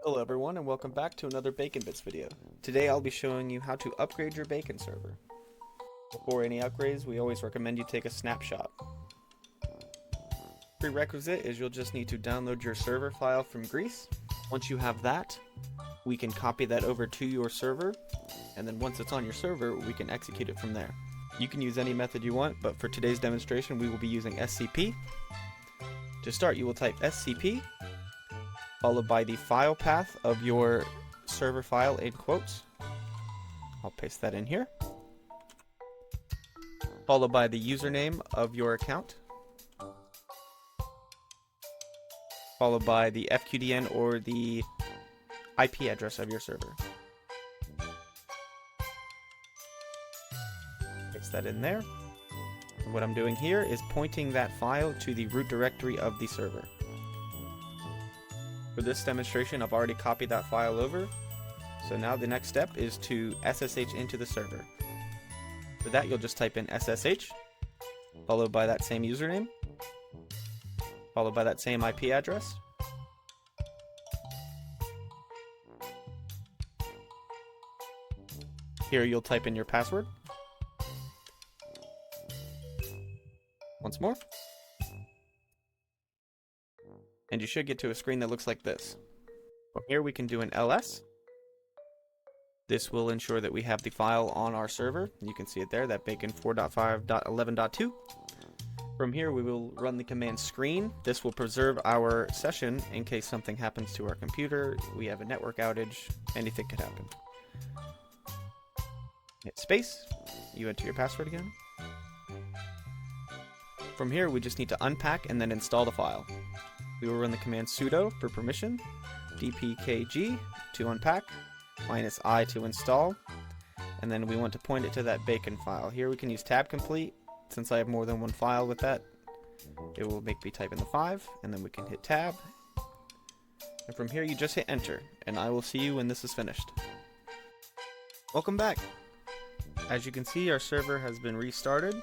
Hello everyone and welcome back to another baconbits video. Today I'll be showing you how to upgrade your bacon server. Before any upgrades, we always recommend you take a snapshot. Prerequisite is you'll just need to download your server file from Greece. Once you have that, we can copy that over to your server, and then once it's on your server, we can execute it from there. You can use any method you want, but for today's demonstration we will be using SCP. To start, you will type SCP followed by the file path of your server file in quotes. I'll paste that in here. Followed by the username of your account. Followed by the FQDN or the IP address of your server. Paste that in there. And what I'm doing here is pointing that file to the root directory of the server. For this demonstration, I've already copied that file over, so now the next step is to SSH into the server. For that, you'll just type in SSH, followed by that same username, followed by that same IP address. Here you'll type in your password. Once more. And you should get to a screen that looks like this. From here we can do an ls. This will ensure that we have the file on our server. You can see it there, that bacon4.5.11.2. From here we will run the command screen. This will preserve our session in case something happens to our computer, we have a network outage, anything could happen. Hit space, you enter your password again. From here we just need to unpack and then install the file. We will run the command sudo for permission, dpkg to unpack, -i to install, and then we want to point it to that bacon file. Here we can use tab complete. Since I have more than one file with that, it will make me type in the 5, and then we can hit tab. And from here you just hit enter, and I will see you when this is finished. Welcome back! As you can see, our server has been restarted.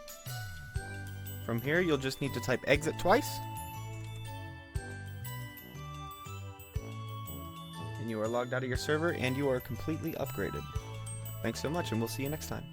From here you'll just need to type exit twice, and you are logged out of your server and you are completely upgraded. Thanks so much, and we'll see you next time.